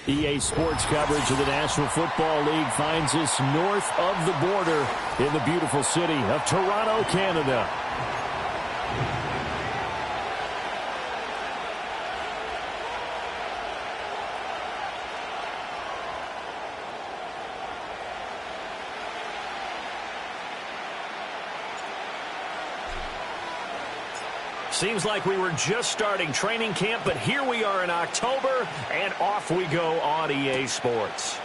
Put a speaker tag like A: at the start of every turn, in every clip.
A: EA Sports coverage of the National Football League finds us north of the border in the beautiful city of Toronto, Canada. Seems like we were just starting training camp, but here we are in October, and off we go on EA Sports.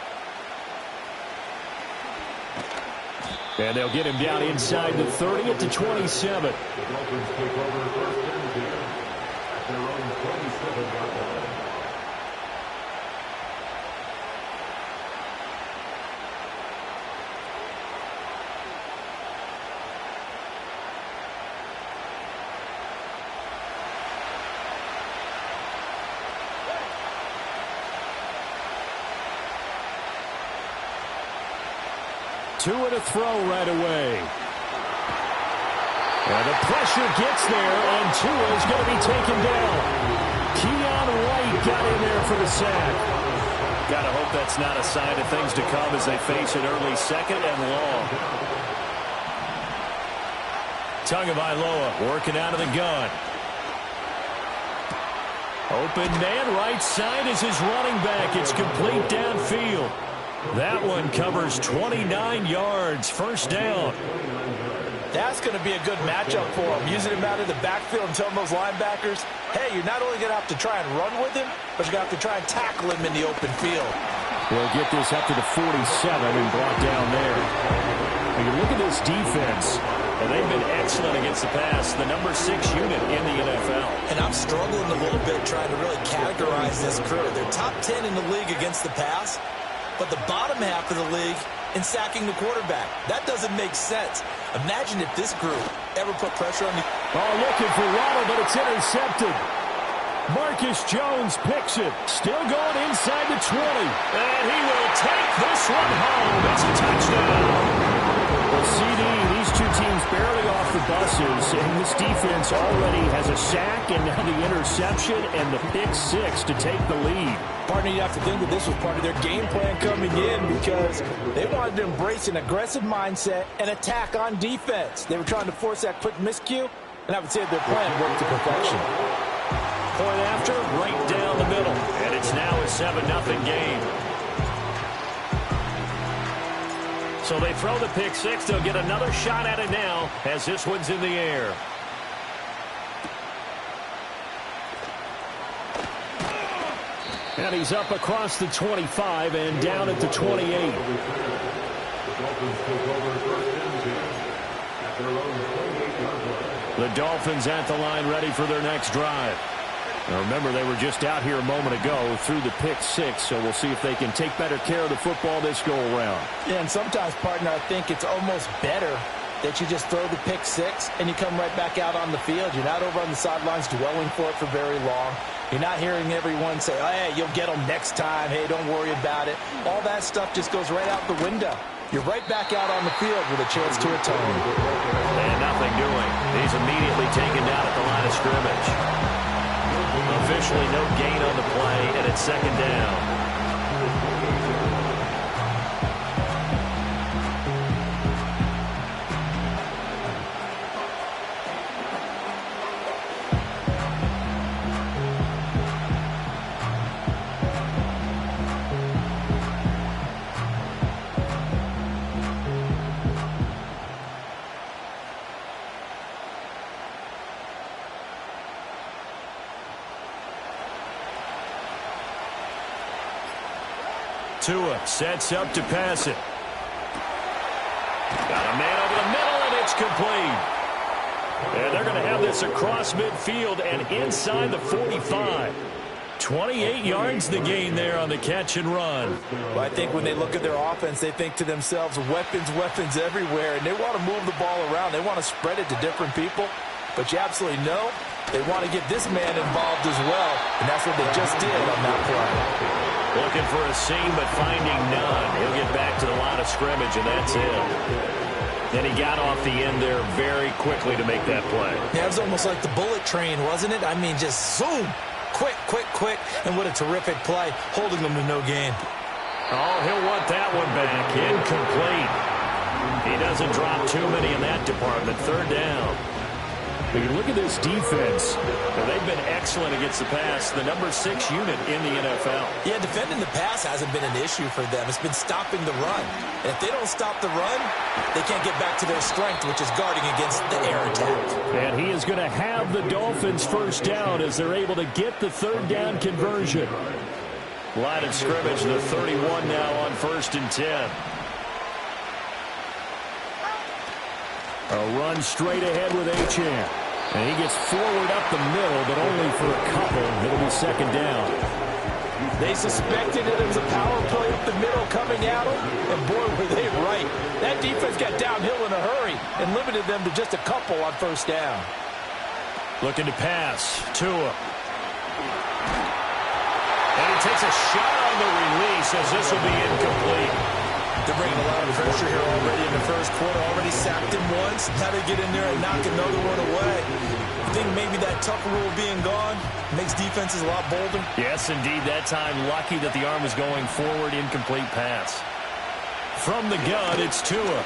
A: And they'll get him down inside the 30 at the 27. Two and a throw right away. And the pressure gets there, and Tua is going to be taken down. Keon White got in there for the sack. Got to hope that's not a sign of things to come as they face an early second and long. Tagovailoa working out of the gun. Open man right side is his running back. It's complete downfield. That one covers 29 yards. First down.
B: That's going to be a good matchup for him. Using him out of the backfield and telling those linebackers, hey, you're not only going to have to try and run with him, but you're going to have to try and tackle him in the open field.
A: We'll get this up to the 47 and brought down there. When you look at this defense, and they've been excellent against the pass, the number 6 unit in the NFL.
B: And I'm struggling a little bit trying to really categorize this crew. They're top 10 in the league against the pass, but the bottom half of the league in sacking the quarterback. That doesn't make sense. Imagine if this group ever put pressure on the...
A: Oh, looking for Waddle, but it's intercepted. Marcus Jones picks it. Still going inside the 20. And he will take this one home. It's a touchdown. Well, CD, these two teams barely off the buses, and this defense already has a sack and now the interception and the pick 6 to take the lead.
B: Partner, you have to think that this was part of their game plan coming in because they wanted to embrace an aggressive mindset and attack on defense. They were trying to force that quick miscue, and I would say their plan worked to perfection.
A: Point after, right down the middle, and it's now a 7-0 game. So they throw the pick 6. They'll get another shot at it now as this one's in the air. And he's up across the 25 and down at the 28. The Dolphins at the line ready for their next drive. Now remember, they were just out here a moment ago through the pick 6, so we'll see if they can take better care of the football this go-around.
B: Yeah, and sometimes, partner, I think it's almost better that you just throw the pick 6 and you come right back out on the field. You're not over on the sidelines dwelling for it for very long. You're not hearing everyone say, oh, hey, you'll get them next time. Hey, don't worry about it. All that stuff just goes right out the window. You're right back out on the field with a chance to atone.
A: And nothing doing. He's immediately taken down at the line of scrimmage. Officially no gain on the play, and it's second down. Tua sets up to pass it. Got a man over the middle, and it's complete. And they're going to have this across midfield and inside the 45. 28 yards the gain there on the catch and run.
B: Well, I think when they look at their offense, they think to themselves, weapons, weapons everywhere, and they want to move the ball around. They want to spread it to different people. But you absolutely know they want to get this man involved as well, and that's what they just did on that play.
A: Looking for a seam, but finding none. He'll get back to the line of scrimmage, and that's it. Then he got off the end there very quickly to make that play.
B: Yeah, it was almost like the bullet train, wasn't it? I mean, just zoom. Quick, quick, quick. And what a terrific play, holding them to no gain.
A: Oh, he'll want that one back. Incomplete. He doesn't drop too many in that department. Third down. But you look at this defense. They've been excellent against the pass. The number 6 unit in the NFL.
B: Yeah, defending the pass hasn't been an issue for them. It's been stopping the run. And if they don't stop the run, they can't get back to their strength, which is guarding against the air attack.
A: And he is going to have the Dolphins first down as they're able to get the third down conversion. Line of scrimmage, the 31 now on 1st and 10. A run straight ahead with Achane. And he gets forward up the middle, but only for a couple. It'll be second down.
B: They suspected it was a power play up the middle coming at them, and boy, were they right. That defense got downhill in a hurry and limited them to just a couple on first down.
A: Looking to pass. Tua. And he takes a shot on the release as this will be incomplete.
B: They're bringing a lot of pressure here already in the first quarter. Already sacked him once. Now they get in there and knock another one away. I think maybe that Tucker rule being gone makes defenses a lot bolder.
A: Yes, indeed. That time, lucky that the arm was going forward. Incomplete pass. From the gun, it's Tua.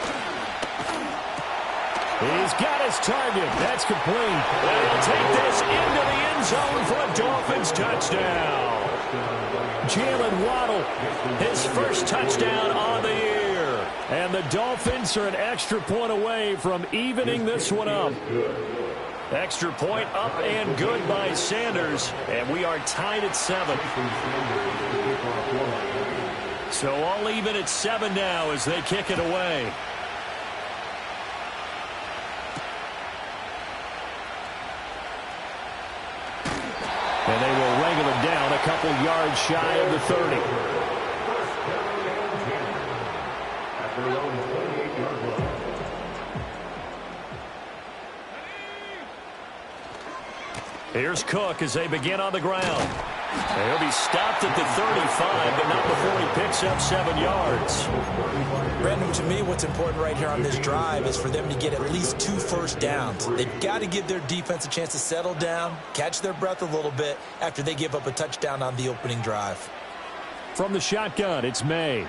A: He's got his target. That's complete. And he'll take this into the end zone for a Dolphins touchdown. Jalen Waddle, his first touchdown on the year. And the Dolphins are an extra point away from evening this one up. Extra point up and good by Sanders. And we are tied at 7. So all even at 7 now as they kick it away. And they will wrangle him down a couple yards shy of the 30. Here's Cook as they begin on the ground. And he'll be stopped at the 35, but not before he picks up 7 yards.
B: Brandon, to me, what's important right here on this drive is for them to get at least 2 first downs. They've got to give their defense a chance to settle down, catch their breath a little bit after they give up a touchdown on the opening drive.
A: From the shotgun, it's May.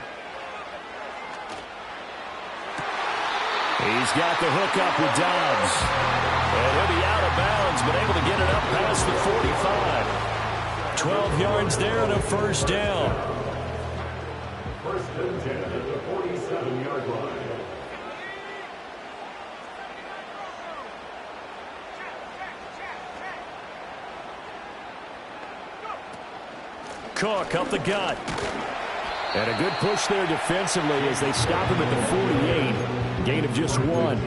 A: He's got the hook up with Dobbs. And he'll be out of bounds, but able to get it up past the 45. 12 yards there and a first down. First and 10 at the 47-yard line. Cook up the gut. And a good push there defensively as they stop him at the 48. Gain of just 1.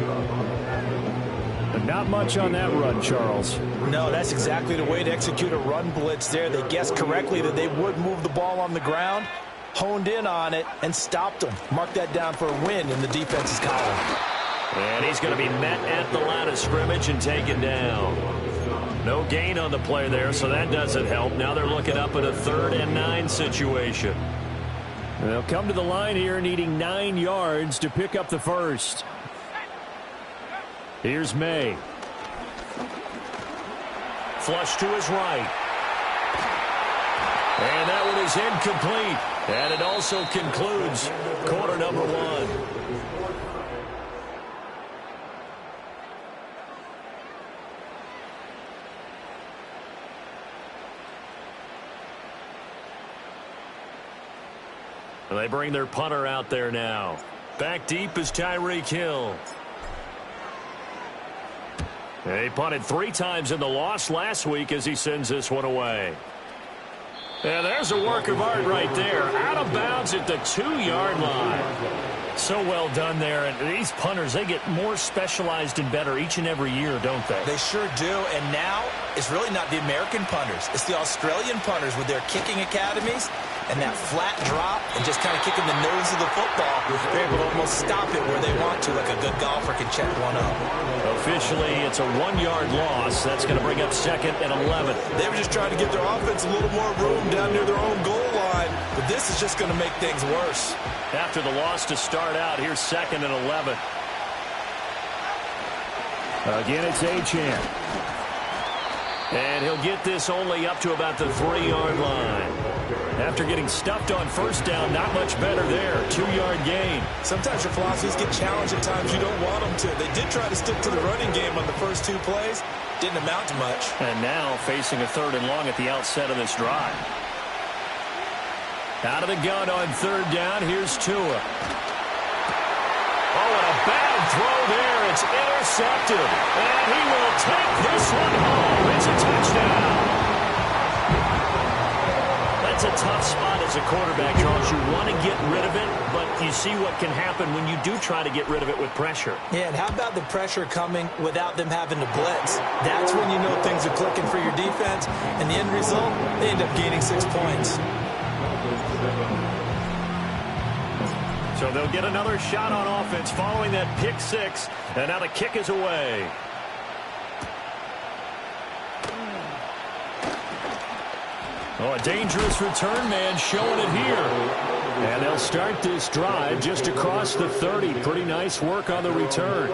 A: But not much on that run, Charles.
B: No, that's exactly the way to execute a run blitz there. They guessed correctly that they would move the ball on the ground, honed in on it, and stopped them. Mark that down for a win in the defense's column.
A: And he's going to be met at the line of scrimmage and taken down. No gain on the play there, so that doesn't help. Now they're looking up at a 3rd and 9 situation. They'll come to the line here needing 9 yards to pick up the first. Here's May. Flush to his right. And that one is incomplete. And it also concludes quarter number 1. They bring their punter out there now. Back deep is Tyreek Hill. He punted 3 times in the loss last week as he sends this one away. Yeah, there's a work of art right there. Out of bounds at the 2-yard line. So well done there. And these punters, they get more specialized and better each and every year, don't they?
B: They sure do. And now it's really not the American punters. It's the Australian punters with their kicking academies and that flat drop and just kind of kicking the nose of the football. They're able to almost stop it where they want to, like a good golfer can check one up.
A: Officially, it's a 1-yard loss. That's going to bring up 2nd and 11.
B: They were just trying to give their offense a little more room down near their own goal line, but this is just going to make things worse.
A: After the loss to start out, here's 2nd and 11. Again, it's Achane. And he'll get this only up to about the 3-yard line. After getting stuffed on first down, not much better there. 2-yard gain.
B: Sometimes your philosophies get challenged at times you don't want them to. They did try to stick to the running game on the first 2 plays. Didn't amount to much.
A: And now facing a 3rd and long at the outset of this drive. Out of the gun on 3rd down. Here's Tua. Oh, and a bad throw there. It's intercepted. And he will take this one home. It's a touchdown. That's a tough spot as a quarterback, Charles. You want to get rid of it, but you see what can happen when you do try to get rid of it with pressure.
B: Yeah, and how about the pressure coming without them having to blitz? That's when you know things are clicking for your defense, and the end result, they end up gaining 6 points.
A: So they'll get another shot on offense following that pick 6, and now the kick is away. Oh, a dangerous return man showing it here. And they'll start this drive just across the 30. Pretty nice work on the return.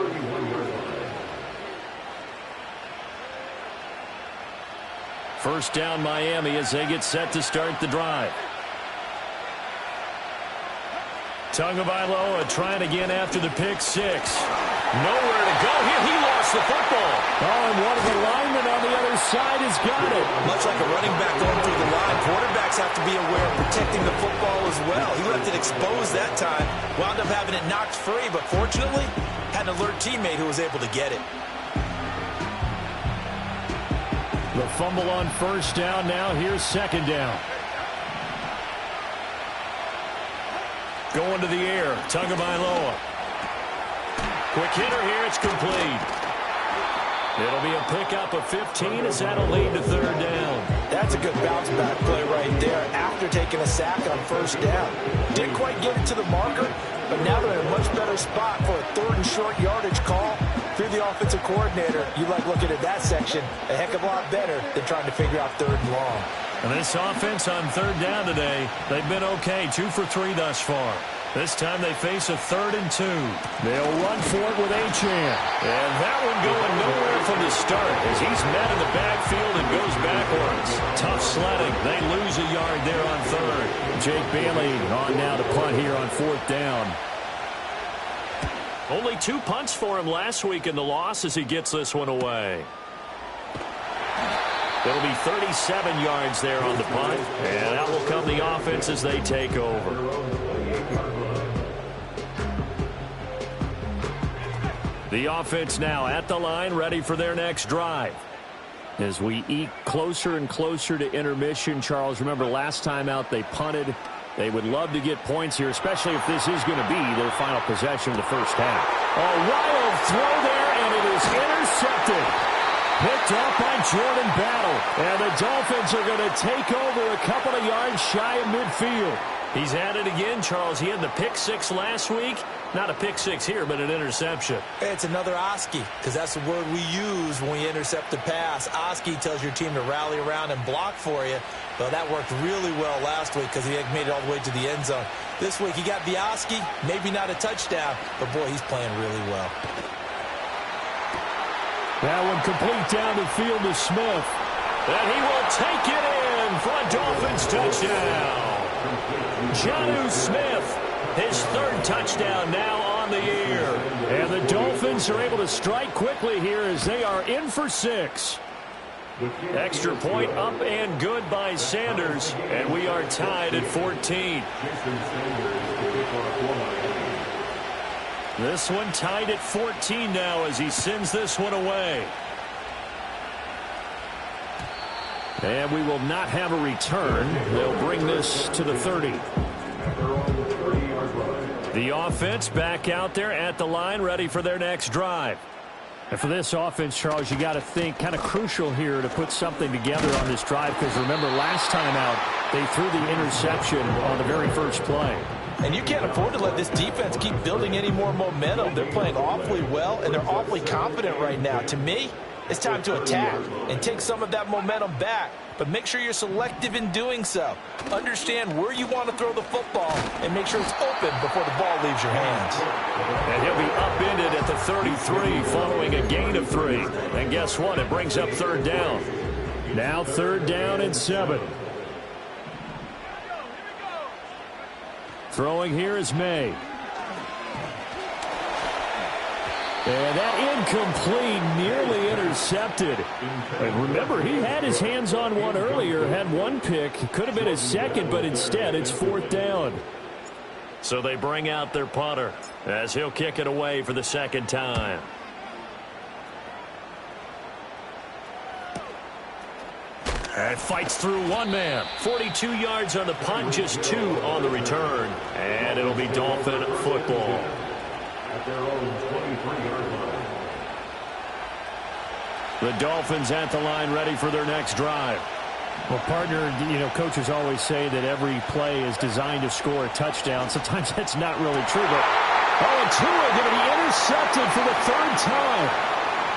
A: First down Miami as they get set to start the drive. Tagovailoa trying again after the pick 6. Nowhere to go here. He lost the football. Oh, and one of the linemen on the other side has got it.
B: Much like a running back going through the line, quarterbacks have to be aware of protecting the football as well. He left it exposed that time. Wound up having it knocked free, but fortunately, had an alert teammate who was able to get it.
A: The fumble on first down. Now here's 2nd down. Going to the air. Tagovailoa. Quick hitter here. It's complete. It'll be a pickup of 15 as that'll lead to 3rd down.
B: That's a good bounce back play right there after taking a sack on first down. Didn't quite get it to the marker, but now they're in a much better spot for a 3rd and short yardage call. If you're the offensive coordinator, you like looking at that section a heck of a lot better than trying to figure out 3rd and long.
A: And this offense on 3rd down today, they've been okay. 2 for 3 thus far. This time they face a 3rd and 2. They'll run for it with Achane. And that one going nowhere from the start as he's met in the backfield and goes backwards. Tough sledding. They lose a yard there on 3rd. Jake Bailey on now to punt here on 4th down. Only 2 punts for him last week in the loss as he gets this one away. It'll be 37 yards there on the punt. And out will come the offense as they take over. The offense now at the line, ready for their next drive. As we eke closer and closer to intermission, Charles, remember last time out they punted. They would love to get points here, especially if this is going to be their final possession of the first half. A wild throw there, and it is intercepted. Picked up by Jordan Battle. And the Dolphins are going to take over a couple of yards shy of midfield. He's at it again, Charles. He had the pick 6 last week. Not a pick 6 here, but an interception.
B: It's another Oski, because that's the word we use when we intercept the pass. Oski tells your team to rally around and block for you. Well, that worked really well last week because he had made it all the way to the end zone. This week he got the Oski, maybe not a touchdown, but boy, he's playing really well.
A: That one complete down the field to Smith. And he will take it in for a Dolphins touchdown. Jonnu Smith, his 3rd touchdown now on the year. And the Dolphins are able to strike quickly here as they are in for 6. Extra point up and good by Sanders. And we are tied at 14. This one tied at 14 now as he sends this one away. And we will not have a return. They'll bring this to the 30. The offense back out there at the line, ready for their next drive. And for this offense, Charles, you got to think kind of crucial here to put something together on this drive, because remember last time out they threw the interception on the very first play.
B: And you can't afford to let this defense keep building any more momentum. They're playing awfully well, and they're awfully confident right now. To me, it's time to attack and take some of that momentum back. But make sure you're selective in doing so. Understand where you want to throw the football and make sure it's open before the ball leaves your hands.
A: And he'll be upended at the 33 following a gain of 3. And guess what? It brings up 3rd down. Now 3rd down and 7. Throwing here is May. And that incomplete, nearly intercepted. And remember, he had his hands on one earlier, had one pick. Could have been his second, but instead it's 4th down.
C: So they bring out their punter as he'll kick it away for the 2nd time. And fights through one man. 42 yards on the punt, just 2 on the return. And it'll be Dolphin football. At their own 23-yard line. The Dolphins at the line, ready for their next drive.
A: Well, partner, you know, coaches always say that every play is designed to score a touchdown. Sometimes that's not really true, but and Tua going to be intercepted for the 3rd time.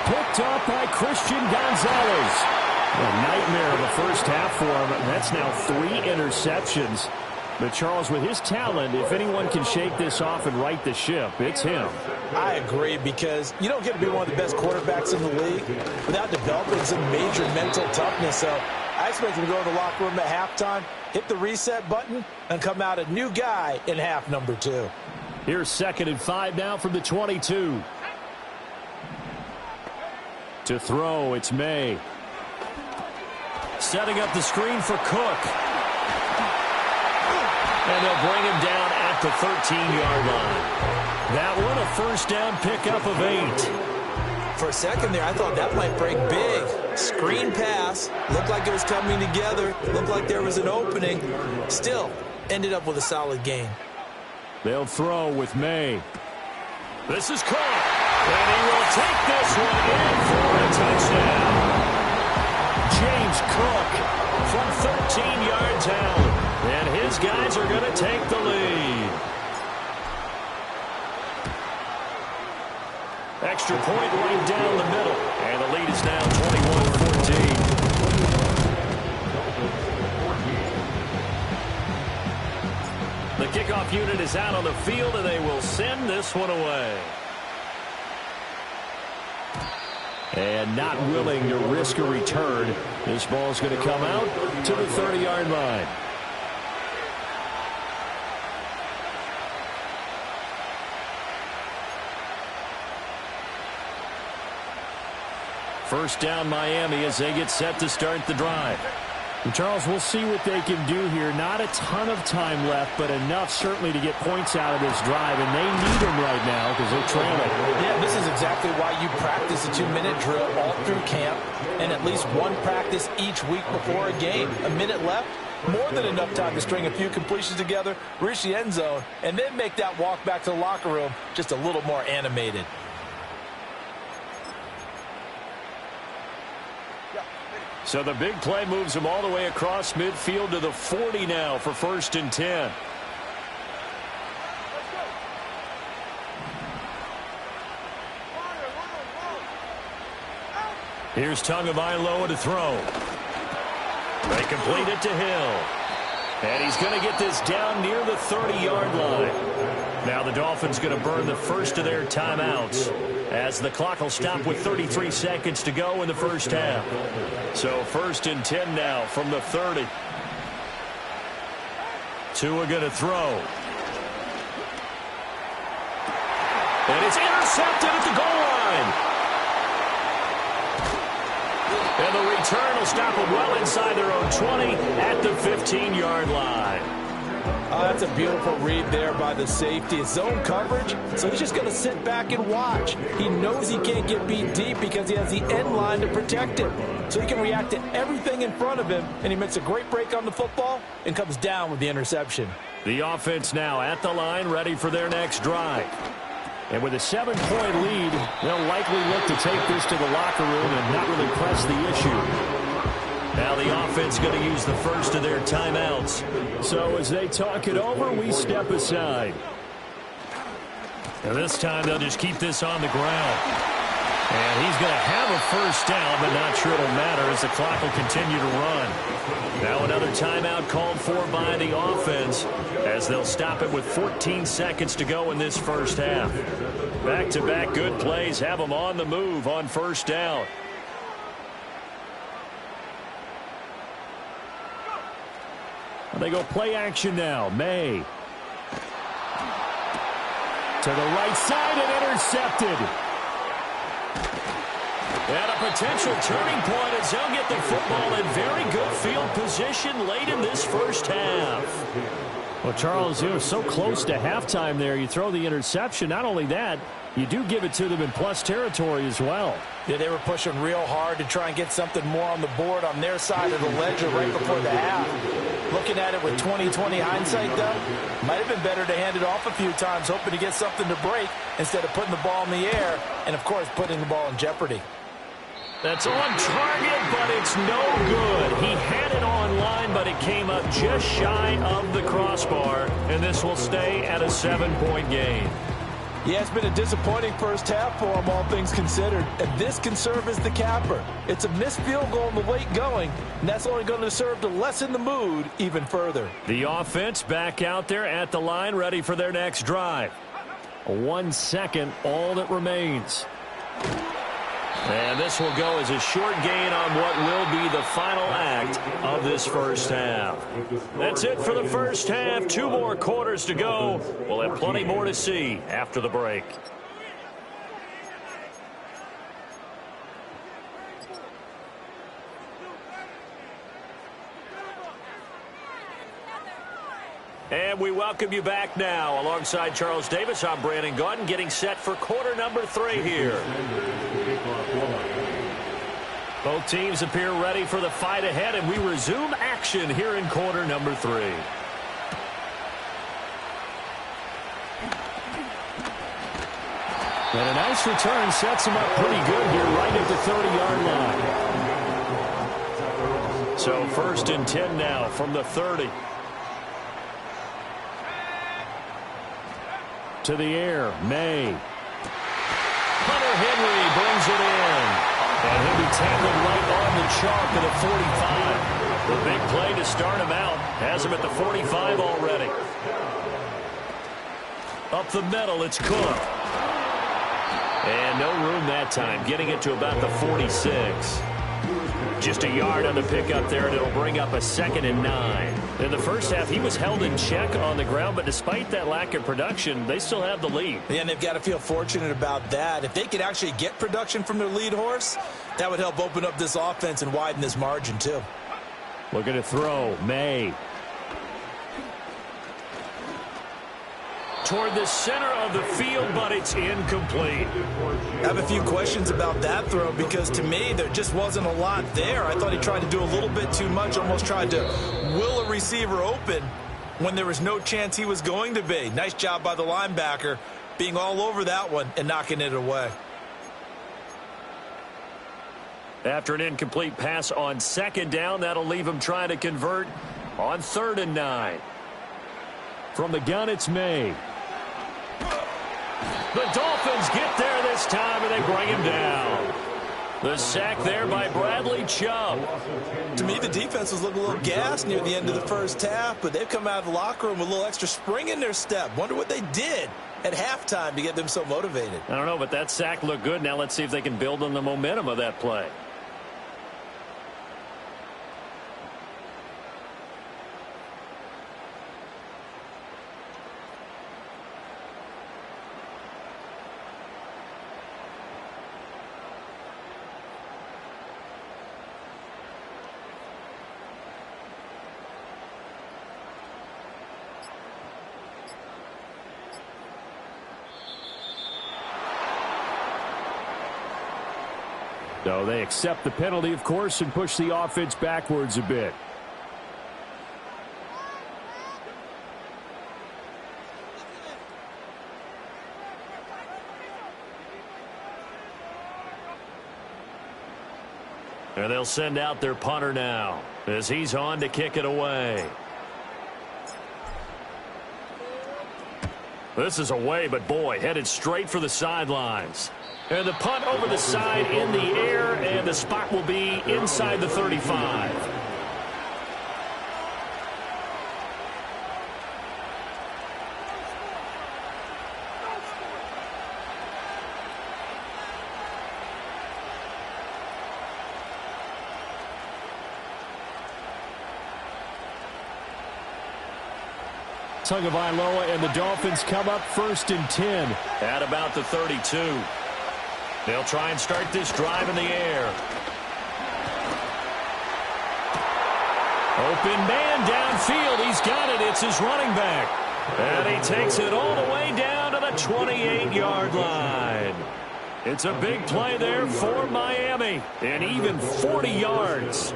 A: Picked up by Christian Gonzalez. A nightmare of the first half for him. That's now 3 interceptions. But, Charles, with his talent, if anyone can shake this off and right the ship, it's him.
B: I agree, because you don't get to be one of the best quarterbacks in the league without developing some major mental toughness. So I expect him to go to the locker room at halftime, hit the reset button, and come out a new guy in half number 2.
A: Here's 2nd and 5 now from the 22. To throw, it's May.
C: Setting up the screen for Cook. And they'll bring him down at the 13-yard line.
A: That one a 1st down pickup of 8.
B: For a second there, I thought that might break big. Screen pass. Looked like it was coming together. Looked like there was an opening. Still, ended up with a solid gain.
A: They'll throw with May.
C: This is caught. And he will take this one in for a touchdown.
A: James Cook
C: from 13 yards out. And his guys are going to take the lead. Extra point right down the middle. And the lead is now 21-14. The kickoff unit is out on the field, and they will send this one away.
A: And not willing to risk a return. This ball's going to come out to the 30-yard line. First down Miami as they get set to start the drive. And Charles, we'll see what they can do here. Not a ton of time left, but enough certainly to get points out of this drive, and they need them right now because they're trailing.
B: Yeah, this is exactly why you practice a 2-minute drill all through camp and at least one practice each week before a game. A minute left, more than enough time to string a few completions together, reach the end zone, and then make that walk back to the locker room just a little more animated.
C: So the big play moves them all the way across midfield to the 40 now for 1st and 10. Here's Tagovailoa to throw. They complete it to Hill. And he's going to get this down near the 30-yard line. Now the Dolphins going to burn the first of their timeouts as the clock will stop with 33 seconds to go in the first half. So 1st and 10 now from the 30. Tua going to throw. And it's intercepted at the goal line. And the return will stop them well inside their own 20 at the 15-yard line.
B: That's a beautiful read there by the safety. It's zone coverage, so he's just going to sit back and watch. He knows he can't get beat deep because he has the end line to protect him. So he can react to everything in front of him, and he makes a great break on the football and comes down with the interception.
C: The offense now at the line, ready for their next drive.
A: And with a 7-point lead, they'll likely look to take this to the locker room and not really press the issue.
C: Now the offense going to use the first of their timeouts.
A: So as they talk it over, we step aside.
C: And this time they'll just keep this on the ground. And he's going to have a first down, but not sure it'll matter as the clock will continue to run. Now another timeout called for by the offense as they'll stop it with 14 seconds to go in this first half. Back-to-back good plays have them on the move on first down.
A: They go play action now. May. To the right side and intercepted. And a potential turning point as he'll get the football in very good field position late in this first half. Well, Charles, you were so close to halftime there. You throw the interception. Not only that, you do give it to them in plus territory as well.
B: Yeah, they were pushing real hard to try and get something more on the board on their side of the ledger right before the half. Looking at it with 20/20 hindsight, though, might have been better to hand it off a few times, hoping to get something to break instead of putting the ball in the air and, of course, putting the ball in jeopardy.
C: That's on target, but it's no good. He had it on line, but it came up just shy of the crossbar, and this will stay at a 7-point game.
B: Yeah, it's been a disappointing first half for him, all things considered. And this can serve as the capper. It's a missed field goal in the late going, and that's only going to serve to lessen the mood even further.
C: The offense back out there at the line, ready for their next drive.
A: 1 second, all that remains.
C: And this will go as a short gain on what will be the final act of this first half. That's it for the first half. 2 more quarters to go. We'll have plenty more to see after the break. And we welcome you back now. Alongside Charles Davis, I'm Brandon Gaudin, getting set for quarter number 3 here. Both teams appear ready for the fight ahead, and we resume action here in quarter number 3.
A: And a nice return sets him up pretty good here right at the 30-yard line.
C: So 1st and 10 now from the 30.
A: To the air, May.
C: Hunter Henry brings it in. And he'll be tackled right on the chalk at the 45. The big play to start him out. Has him at the 45 already. Up the middle, it's Cook. And no room that time, getting it to about the 46. Just a yard on the pickup there, and it'll bring up a 2nd and 9. In the first half, he was held in check on the ground, but despite that lack of production, they still have the lead.
B: Yeah, and they've got to feel fortunate about that. If they could actually get production from their lead horse, that would help open up this offense and widen this margin, too.
A: Looking to throw, May.
C: Toward the center of the field, but it's incomplete.
B: I have a few questions about that throw because, to me, there just wasn't a lot there. I thought he tried to do a little bit too much, almost tried to will a receiver open when there was no chance he was going to be. Nice job by the linebacker being all over that one and knocking it away.
C: After an incomplete pass on 2nd down, that'll leave him trying to convert on 3rd and 9.
A: From the gun, it's May.
C: The Dolphins get there this time, and they bring him down. The sack there by Bradley Chubb.
B: To me, the defense was looking a little gassed near the end of the first half, but they've come out of the locker room with a little extra spring in their step. Wonder what they did at halftime to get them so motivated.
C: I don't know, but that sack looked good. Now let's see if they can build on the momentum of that play.
A: So they accept the penalty, of course, and push the offense backwards a bit.
C: And they'll send out their punter now as he's on to kick it away. This is away, but boy, headed straight for the sidelines. And the punt over the side in the air, and the spot will be inside the 35.
A: Tagovailoa, and the Dolphins come up 1st and 10.
C: At about the 32. They'll try and start this drive in the air. Open man downfield. He's got it. It's his running back. And he takes it all the way down to the 28-yard line. It's a big play there for Miami. And even 40 yards.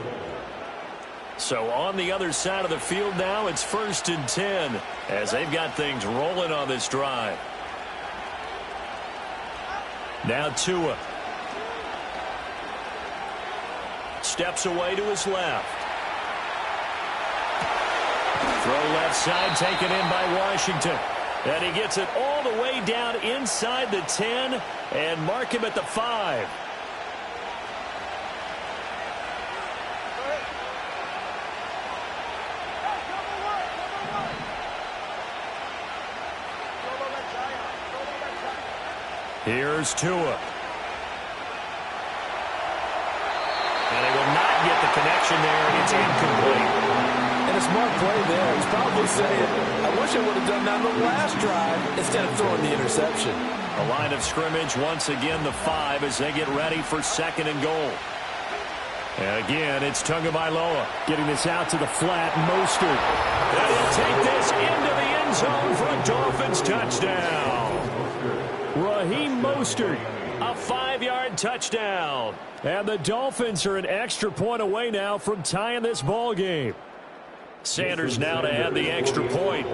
C: So on the other side of the field now, it's 1st and 10 as they've got things rolling on this drive. Now Tua. Steps away to his left. Throw left side taken in by Washington. And he gets it all the way down inside the 10 and mark him at the 5. Here's Tua. And he will not get the connection there. It's incomplete.
B: And a smart play there. He's probably saying, I wish I would have done that on the last drive instead of throwing the interception.
C: A line of scrimmage, once again the 5 as they get ready for 2nd and goal. And again, it's Tagovailoa
A: getting this out to the flat. Mostert.
C: And he'll take this into the end zone for a Dolphins touchdown.
A: Raheem Mostert.
C: A 5-yard touchdown.
A: And the Dolphins are an extra point away now from tying this ball game.
C: Sanders now to add the extra point.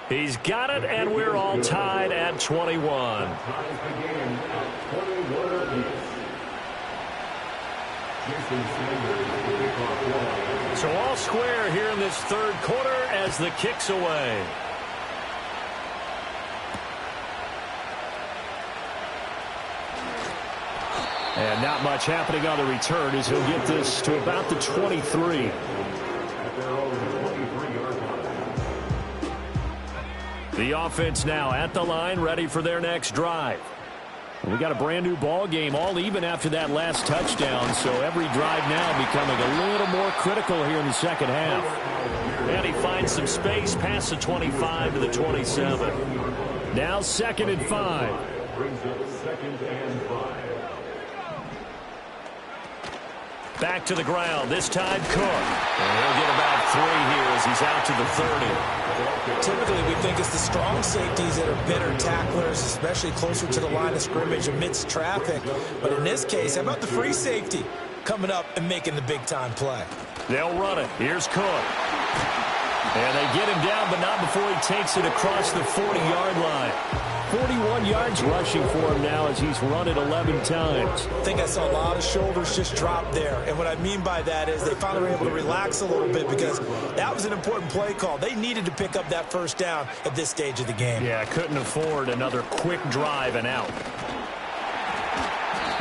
C: He's got it, and we're all tied at 21. So all square here in this 3rd quarter as the kick's away.
A: And not much happening on the return as he'll get this to about the 23.
C: The offense now at the line, ready for their next drive.
A: We got a brand new ball game, all even after that last touchdown, so every drive now becoming a little more critical here in the second half.
C: And he finds some space past the 25 to the 27.
A: Now 2nd and 5.
C: Back to the ground, this time Cook. And he'll get about 3 here as he's out to the 30.
B: Typically, we think it's the strong safeties that are better tacklers, especially closer to the line of scrimmage amidst traffic. But in this case, how about the free safety coming up and making the big-time play?
C: They'll run it. Here's Cook. And they get him down, but not before he takes it across the 40-yard line.
A: 41 yards rushing for him now as he's run it 11 times.
B: I think I saw a lot of shoulders just drop there. And what I mean by that is they finally were able to relax a little bit because that was an important play call. They needed to pick up that 1st down at this stage of the game.
C: Yeah, couldn't afford another quick drive and out.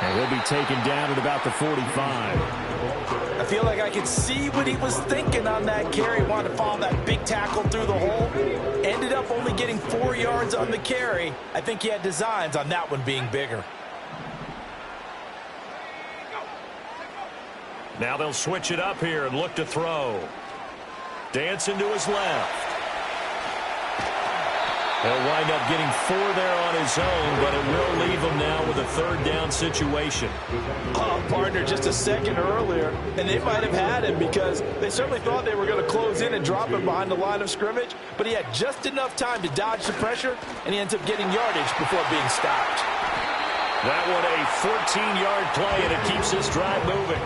A: And he'll be taken down at about the 45.
B: I feel like I could see what he was thinking on that carry. Wanted to follow that big tackle through the hole. Ended up only getting 4 yards on the carry. I think he had designs on that one being bigger.
C: Now they'll switch it up here and look to throw. Dancing to his left. He'll wind up getting 4 there on his own, but it will leave him now with a 3rd down situation.
B: Partner, just a second earlier, and they might have had him because they certainly thought they were going to close in and drop him behind the line of scrimmage, but he had just enough time to dodge the pressure, and he ends up getting yardage before being stopped.
C: That one a 14-yard play, and it keeps this drive moving.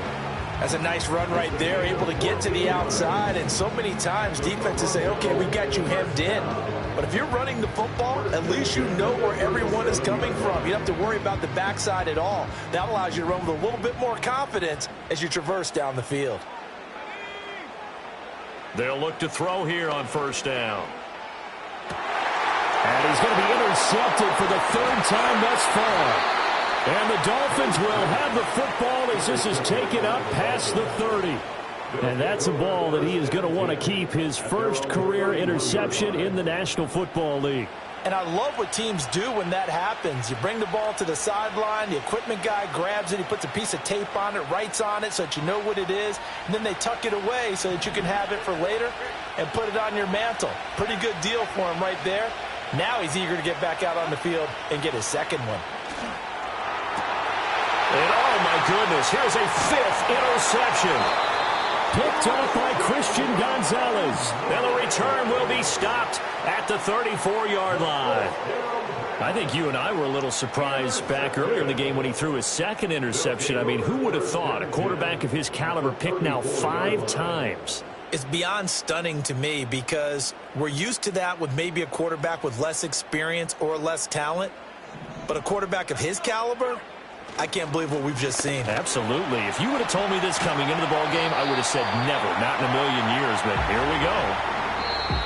B: That's a nice run right there, able to get to the outside, and so many times defenses say, okay, we got you hemmed in. But if you're running the football, at least you know where everyone is coming from. You don't have to worry about the backside at all. That allows you to run with a little bit more confidence as you traverse down the field.
C: They'll look to throw here on 1st down.
A: And he's going to be intercepted for the 3rd time thus far. And the Dolphins will have the football as this is taken up past the 30. And that's a ball that he is going to want to keep, his 1st career interception in the National Football League.
B: And I love what teams do when that happens. You bring the ball to the sideline, the equipment guy grabs it, he puts a piece of tape on it, writes on it so that you know what it is, and then they tuck it away so that you can have it for later and put it on your mantle. Pretty good deal for him right there. Now he's eager to get back out on the field and get his second one.
C: And oh my goodness, here's a 5th interception.
A: Picked off by Christian Gonzalez.
C: And the return will be stopped at the 34-yard line. I think you and I were a little surprised back earlier in the game when he threw his second interception. I mean, who would have thought a quarterback of his caliber picked now 5 times?
B: It's beyond stunning to me because we're used to that with maybe a quarterback with less experience or less talent. But a quarterback of his caliber, I can't believe what we've just seen.
C: Absolutely. If you would have told me this coming into the ballgame, I would have said never, not in a million years, but here we go.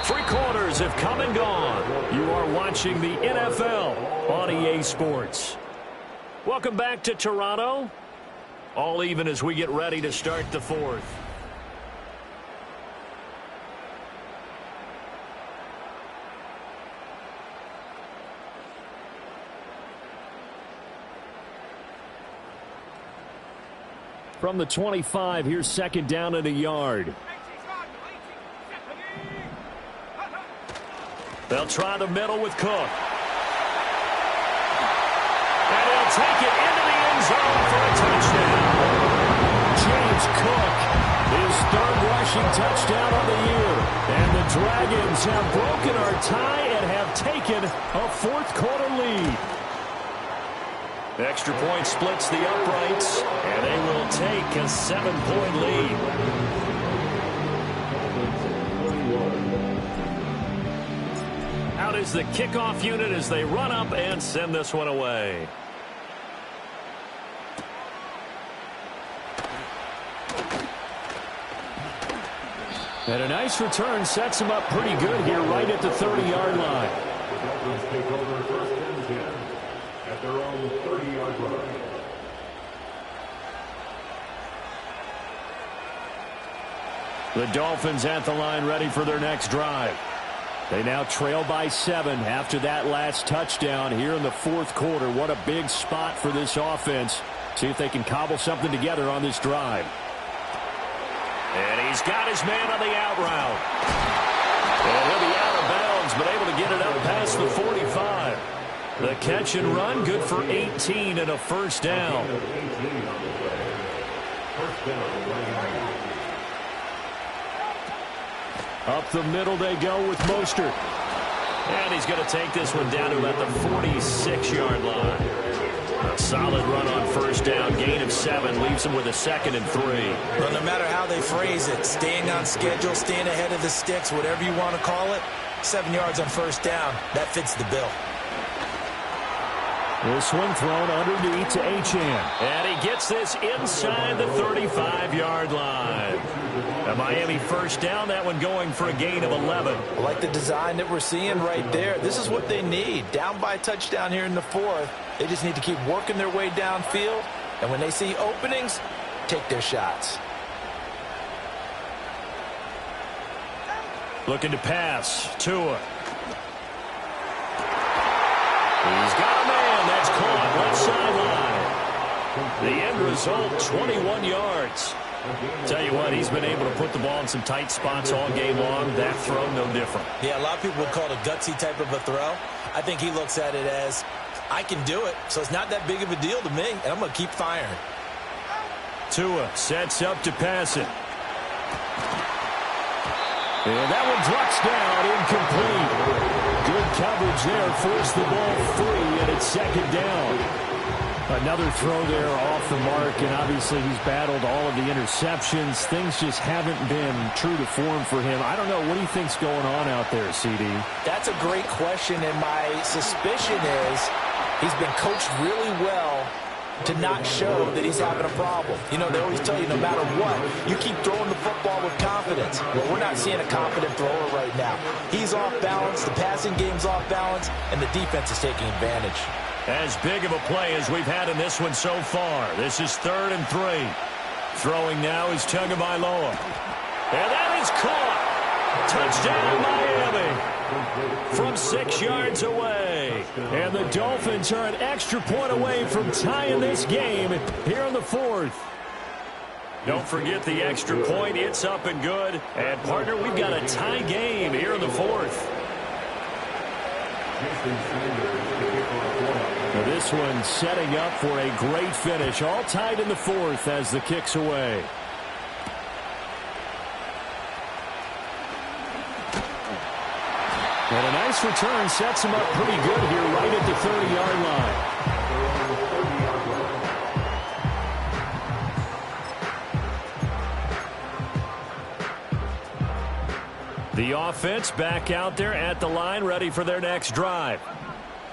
C: 3 quarters have come and gone. You are watching the NFL on EA Sports. Welcome back to Toronto. All even as we get ready to start the 4th. From the 25, here's 2nd down and a yard. They'll try the middle with Cook. And he'll take it into the end zone for a touchdown.
A: James Cook, his 3rd rushing touchdown of the year. And the Dragons have broken our tie and have taken a 4th quarter lead.
C: Extra point splits the uprights, and they will take a 7-point lead. Out is the kickoff unit as they run up and send this one away.
A: And a nice return sets him up pretty good here right at the 30-yard line.
D: Take over 1st and 10 at their own 30-yard line.
A: The Dolphins at the line ready for their next drive. They now trail by 7 after that last touchdown here in the 4th quarter. What a big spot for this offense. See if they can cobble something together on this drive.
C: And he's got his man on the out route. And he'll be out of bounds, but able to get it up past the 45. The catch and run, good for 18 and a 1st down.
A: Up the middle they go with Mostert.
C: And he's going to take this one down to about the 46-yard line. A solid run on 1st down, gain of 7, leaves him with a 2nd and 3.
B: Well, no matter how they phrase it, staying on schedule, staying ahead of the sticks, whatever you want to call it, 7 yards on 1st down, that fits the bill.
A: This one thrown underneath to Achane.
C: And he gets this inside the 35-yard line. A Miami 1st down, that one going for a gain of 11.
B: I like the design that we're seeing right there. This is what they need. Down by a touchdown here in the 4th. They just need to keep working their way downfield. And when they see openings, take their shots.
C: Looking to pass. Tua. He's got a man. That's caught left sideline. The end result, 21 yards. Tell you what, he's been able to put the ball in some tight spots all game long. That throw, no different.
B: Yeah, a lot of people would call it a gutsy type of a throw. I think he looks at it as, I can do it, so it's not that big of a deal to me, and I'm going to keep firing.
C: Tua sets up to pass it.
A: And that one drops down, incomplete. Good coverage there, forced the ball free, and it's 2nd down. Another throw there off the mark, and obviously he's battled all of the interceptions. Things just haven't been true to form for him. I don't know. What do you think's going on out there, CD?
B: That's a great question, and my suspicion is he's been coached really well to not show that he's having a problem. You know, they always tell you no matter what, you keep throwing the football with confidence. Well, we're not seeing a confident thrower right now. He's off balance, the passing game's off balance, and the defense is taking advantage.
C: As big of a play as we've had in this one so far. This is 3rd and 3. Throwing now is Tagovailoa. And that is caught. Touchdown, Miami. from 6 yards away.
A: And the Dolphins are an extra point away from tying this game here in the fourth.
C: Don't forget the extra point. It's up and good. And, partner, we've got a tie game here in the fourth.
A: Now this one setting up for a great finish. All tied in the fourth as the kick's away. And a nice return sets him up pretty good here right at the 30-yard line. The offense back out there at the line, ready for their next drive.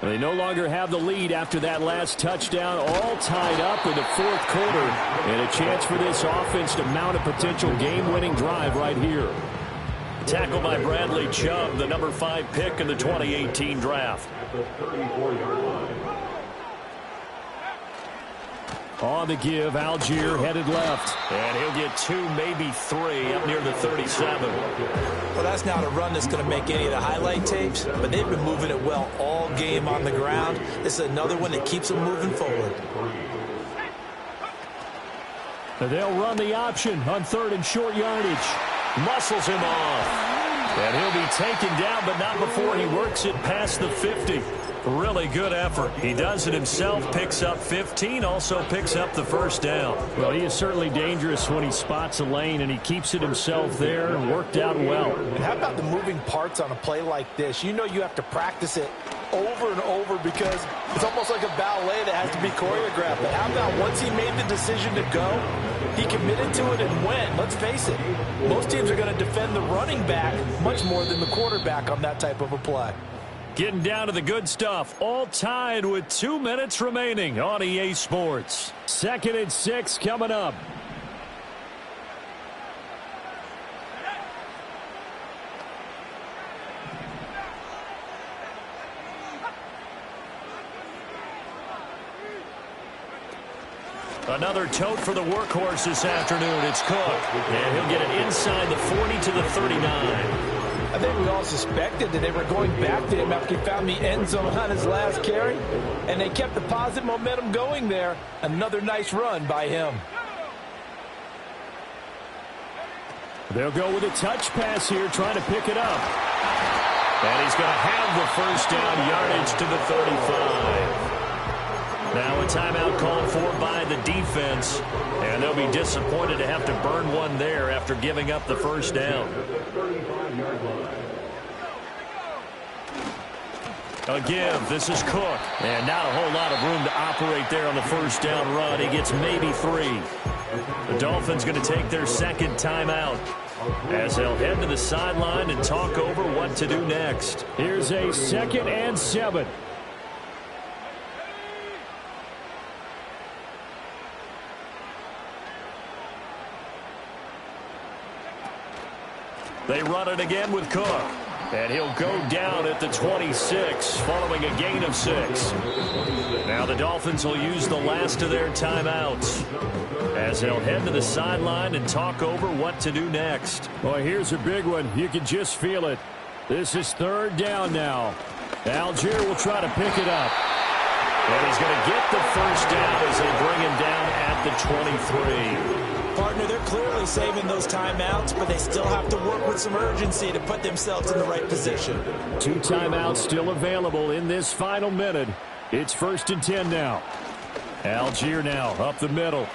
A: They no longer have the lead after that last touchdown, all tied up in the fourth quarter. And a chance for this offense to mount a potential game-winning drive right here.
C: Tackled by Bradley Chubb, the number 5 pick in the 2018 draft.
A: On the give, Algier headed left.
C: And he'll get 2, maybe 3 up near the 37.
B: Well, that's not a run that's going to make any of the highlight tapes, but they've been moving it well all game on the ground. This is another one that keeps them moving forward.
A: They'll run the option on 3rd and short yardage.
C: Muscles him off. And he'll be taken down, but not before he works it past the 50. Really good effort. He does it himself, picks up 15, also picks up the first down.
A: Well, he is certainly dangerous when he spots a lane, and he keeps it himself there and worked out well.
B: And how about the moving parts on a play like this? You know you have to practice it over and over because it's almost like a ballet that has to be choreographed. But how about once he made the decision to go, he committed to it and went. Let's face it, most teams are going to defend the running back much more than the quarterback on that type of a play.
C: Getting down to the good stuff, all tied with 2 minutes remaining on EA Sports.
A: 2nd and 6 coming up.
C: Another tote for the workhorse this afternoon. It's Cook. And he'll get it inside the 40 to the 39.
B: I think we all suspected that they were going back to him after he found the end zone on his last carry, and they kept the positive momentum going there. Another nice run by him.
A: They'll go with a touch pass here, trying to pick it up.
C: And he's going to have the first down, yardage to the 35. Now a timeout called for by the defense, and they'll be disappointed to have to burn one there after giving up the first down. A give. This is Cook. And not a whole lot of room to operate there on the first down run. He gets maybe 3. The Dolphins going to take their second timeout as they'll head to the sideline and talk over what to do next.
A: Here's a 2nd and 7.
C: They run it again with Cook. And he'll go down at the 26 following a gain of 6. Now the Dolphins will use the last of their timeouts as they'll head to the sideline and talk over what to do next.
A: Boy, here's a big one. You can just feel it. This is 3rd down now. Algier will try to pick it up.
C: And he's going to get the first down as they bring him down at the 23.
B: Partner, they're clearly saving those timeouts, but they still have to work with some urgency to put themselves in the right position.
A: 2 timeouts still available in this final minute. It's 1st and 10 now. Algier now up the middle.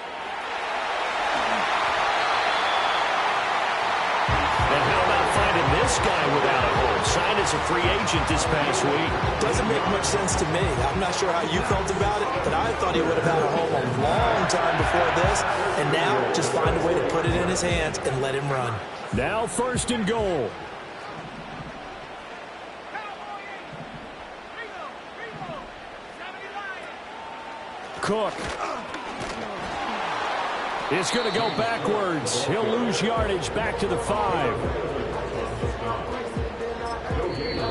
C: And how about finding this guy without a home? Signed as a free agent this past week.
B: Doesn't make much sense to me. I'm not sure how you felt about it, but I thought he would have had a home a long time before this. And now just find a way to put it in his hands and let him run.
A: Now 1st and goal. Cook is going to go backwards. He'll lose yardage back to the 5.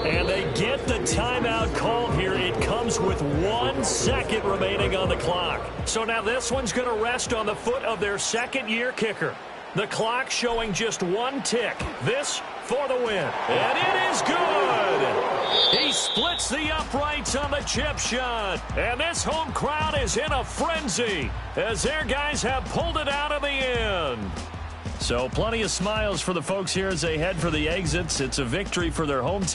C: And they get the timeout called here. It comes with 1 second remaining on the clock. So now this one's going to rest on the foot of their second-year kicker. The clock showing just 1 tick. This for the win. And it is good. He splits the uprights on the chip shot. And this home crowd is in a frenzy as their guys have pulled it out of the end. So plenty of smiles for the folks here as they head for the exits. It's a victory for their home team.